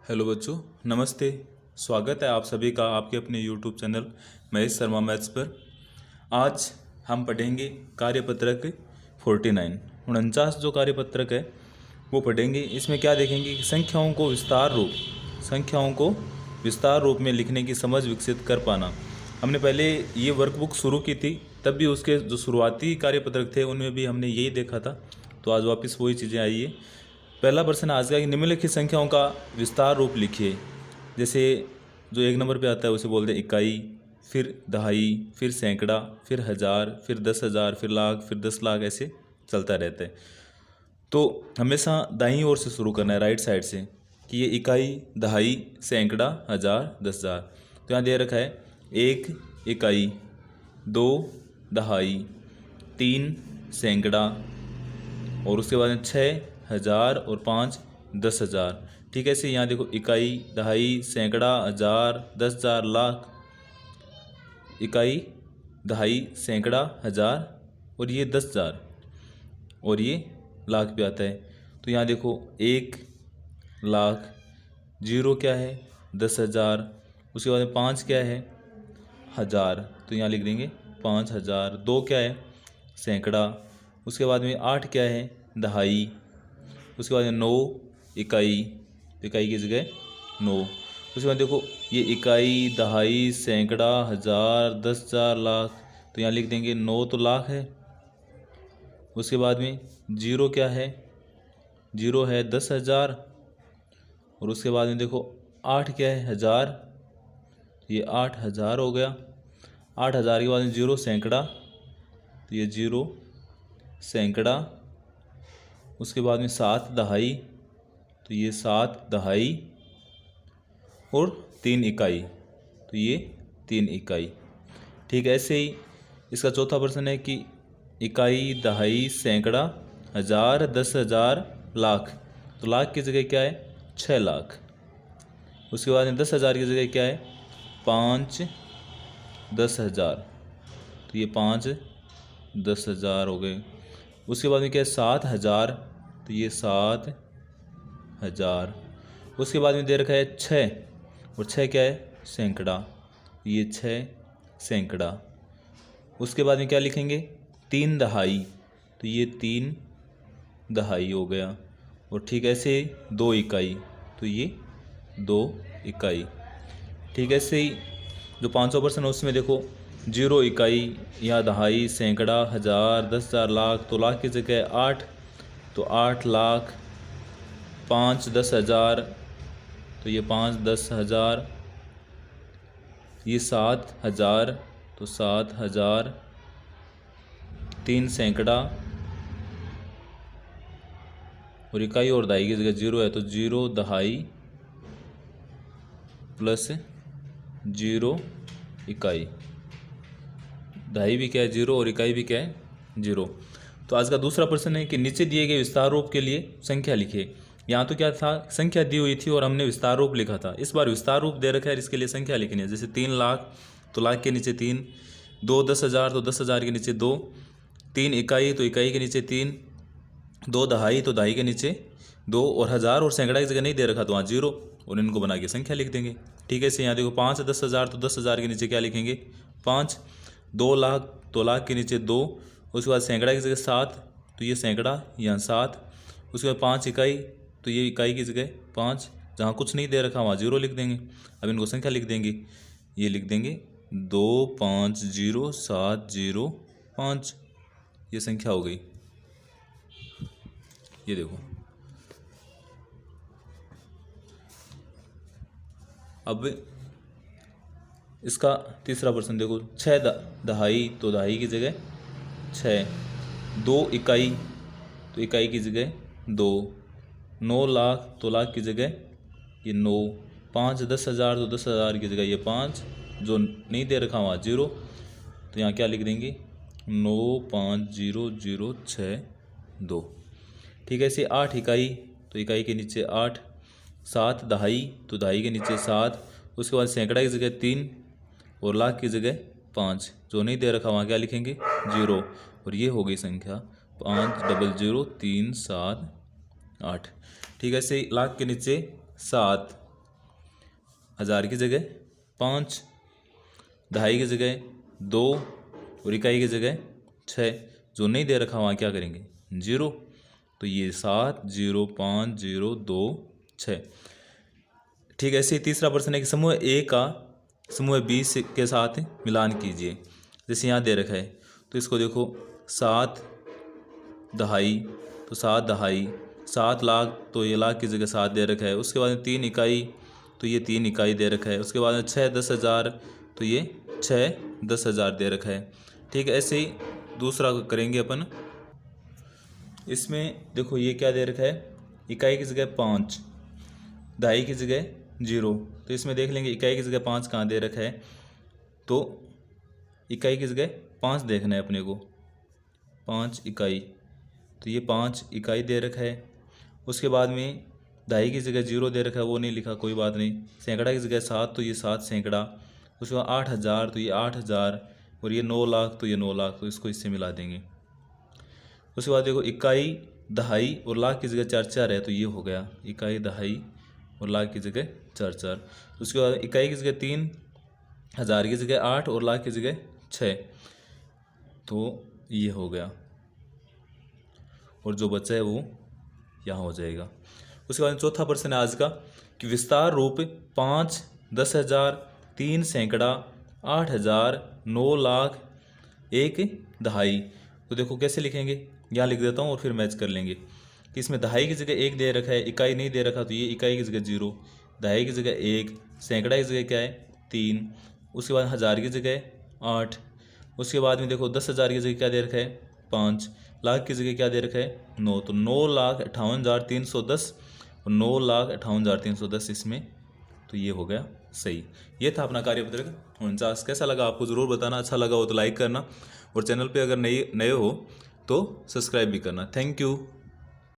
Hello बच्चों, नमस्ते। स्वागत है आप सभी का आपके अपने YouTube channel Mahesh Sharma maths पर। आज हम पढ़ेंगे कार्यपत्रक 49 49 जो कार्यपत्रक है वो पढ़ेंगे। इसमें क्या देखेंगे कि संख्याओं को विस्तार रूप में लिखने की समझ विकसित कर पाना। हमने पहले ये वर्कबुक शुरू की थी, तब भी उसके जो शुरुआती कार्यपत्रक थे उनमें भी हमने यही देखा था, तो आज वापस वही चीज़ें आई है। पहला प्रश्न आज का कि निम्नलिखित संख्याओं का विस्तार रूप लिखिए। जैसे जो एक नंबर पे आता है उसे बोलते हैं इकाई, फिर दहाई, फिर सैकड़ा, फिर हज़ार, फिर 10,000, फिर लाख, फिर 10 लाख, ऐसे चलता रहता है। तो हमेशा दाईं ओर से शुरू करना है, राइट साइड से, कि ये इकाई, दहाई, सैकड़ा, हज़ार, 10,000। तो यहाँ दे रखा है 1 इकाई, 2 दहाई, 3 सैकड़ा, और उसके बाद में 6,000 और 5 10,000। ठीक है, ऐसे यहाँ देखो इकाई, दहाई, सैकड़ा, हज़ार, 10,000, लाख, इकाई, दहाई, सैकड़ा, हज़ार और ये 10,000 और ये लाख पे आता है। तो यहाँ देखो 1,00,000, जीरो क्या है 10,000, उसके बाद में 5 क्या है हज़ार, तो यहाँ लिख देंगे 5,000। 2 क्या है सैकड़ा, उसके बाद में 8 क्या है दहाई, उसके बाद में 9 इकाई, इकाई की जगह 9। उसके बाद देखो ये इकाई, दहाई, सैकड़ा, हज़ार, 10,000, लाख, तो यहाँ लिख देंगे 9 तो लाख है। उसके बाद में जीरो क्या है, जीरो है 10,000, और उसके बाद में देखो 8 क्या है हज़ार, ये 8,000 हो गया। 8,000 के बाद में जीरो सैकड़ा, तो ये जीरो सैकड़ा। उसके बाद में 7 दहाई, तो ये 7 दहाई, और 3 इकाई, तो ये 3 इकाई। ठीक है, ऐसे ही इसका चौथा प्रश्न है कि इकाई, दहाई, सैकड़ा, हज़ार, 10,000, लाख, तो लाख की जगह क्या है 6 लाख। उसके बाद में 10,000 की जगह क्या है 5 10,000, तो ये 5 10,000 हो गए। उसके बाद में क्या है 7,000, तो ये 7,000। उसके बाद में दे रखा है 6, और 6 क्या है सैकड़ा, ये 6 सैकड़ा। उसके बाद में क्या लिखेंगे 3 दहाई, तो ये 3 दहाई हो गया। और ठीक ऐसे 2 इकाई, तो ये 2 इकाई। ठीक ऐसे ही जो 500 परसेंट है उसमें देखो 0 इकाई, या दहाई, सैकड़ा, हज़ार, 10,000, लाख, तो लाख की जगह 8, तो 8 लाख। 5 10,000, तो ये 5 10,000। ये 7,000, तो 7,000। 3 सैकड़ा, और इकाई और दहाई की जगह 0 है, तो 0 दहाई प्लस 0 इकाई। दहाई भी क्या है 0 और इकाई भी क्या है 0। तो आज का दूसरा प्रश्न है कि नीचे दिए गए विस्तार रूप के लिए संख्या लिखिए। यहाँ तो क्या था, संख्या दी हुई थी और हमने विस्तार रूप लिखा था। इस बार विस्तार रूप दे रखा है, इसके लिए संख्या लिखनी है। जैसे 3 लाख, तो लाख के नीचे 3, 2 10,000, तो 10,000 के नीचे 2, 3 इकाई, तो इकाई के नीचे 3, 2 दहाई, तो दहाई के नीचे 2, और हज़ार और सैकड़ा की जगह नहीं दे रखा तो वहाँ 0, और इनको बना के संख्या लिख देंगे। ठीक है, इसे यहाँ देखो 5 10,000, तो 10,000 के नीचे क्या लिखेंगे 5, 2 लाख, तो लाख के नीचे 2, उसके बाद सैकड़ा की जगह 7, तो ये सैकड़ा यहाँ 7। उसके बाद 5 इकाई, तो ये इकाई की जगह 5, जहाँ कुछ नहीं दे रखा वहाँ 0 लिख देंगे। अब इनको संख्या लिख देंगे, ये लिख देंगे 2 5 0 7 0 5, ये संख्या हो गई। ये देखो, अब इसका तीसरा प्रश्न देखो 6 दहाई, तो दहाई की जगह 6, 2 इकाई, तो इकाई की जगह 2, 9 लाख, तो लाख की जगह ये 9, 5 10,000, तो 10,000 की जगह ये 5, जो नहीं दे रखा वहाँ 0, तो यहाँ क्या लिख देंगे 9 5 0 0 6 2। ठीक है, ऐसे 8 इकाई, तो इकाई के नीचे 8, 7 दहाई, तो दहाई के नीचे 7, उसके बाद सैकड़ा की जगह 3, और लाख की जगह 5, जो नहीं दे रखा वहाँ क्या लिखेंगे 0, और ये हो गई संख्या 5 0 0 3 7 8। ठीक है, ऐसे लाख के नीचे 7, हज़ार की जगह 5, दहाई की जगह 2 और इकाई की जगह 6। जो नहीं दे रखा वहाँ क्या करेंगे 0। तो ये 7, 0, 5, 0, 2, 6। ठीक है। ऐसे ही तीसरा प्रश्न है कि समूह ए का समूह बी के साथ मिलान कीजिए। जैसे यहाँ दे रखा है तो इसको देखो 7 दहाई, तो 7 दहाई, 7 लाख तो ये लाख की जगह 7 दे रखा है। उसके बाद में 3 इकाई, तो ये 3 इकाई दे रखा है। उसके बाद में 6 10,000, तो ये 6 10,000 दे रखा है। ठीक है। ऐसे ही दूसरा करेंगे अपन। इसमें देखो ये क्या दे रखा है, इकाई की जगह 5, दहाई की जगह 0। तो इसमें देख लेंगे इकाई की जगह 5 कहाँ दे रखा है, तो इकाई की जगह 5 देखना है अपने को, 5 इकाई, तो ये 5 इकाई दे रखा है। उसके बाद में दहाई की जगह 0 दे रखा है, वो नहीं लिखा, कोई बात नहीं। सैकड़ा की जगह 7, तो ये 7 सैकड़ा। उसके बाद 8,000, तो ये 8,000, और ये 9 लाख, तो ये 9 लाख, तो इसको इससे मिला देंगे। उसके बाद देखो इकाई दहाई और लाख की जगह 4 4 है, तो ये हो गया इकाई दहाई और लाख की जगह 4 4। उसके बाद इकाई की जगह 3, हज़ार की जगह 8 और लाख की जगह 6, तो ये हो गया। और जो बचा है वो यहाँ हो जाएगा। उसके बाद चौथा प्रश्न है आज का कि विस्तार रूप 5 10,000, 3 सैकड़ा, 8,000, 9 लाख, 1 दहाई। तो देखो कैसे लिखेंगे, यहाँ लिख देता हूँ और फिर मैच कर लेंगे कि इसमें दहाई की जगह 1 दे रखा है, इकाई नहीं दे रखा, तो ये इकाई की जगह 0, दहाई की जगह 1, सैकड़ा की जगह क्या है 3, उसके बाद हज़ार की जगह 8, उसके बाद में देखो 10,000 की जगह क्या दे रखा है 5, लाख की जगह क्या दे रखा है 9, तो 9,58,310 और 9,58,310 इसमें, तो ये हो गया सही। ये था अपना कार्यपत्रक 49। कैसा लगा आपको ज़रूर बताना, अच्छा लगा हो तो लाइक करना, और चैनल पे अगर नए नए हो तो सब्सक्राइब भी करना। Thank you.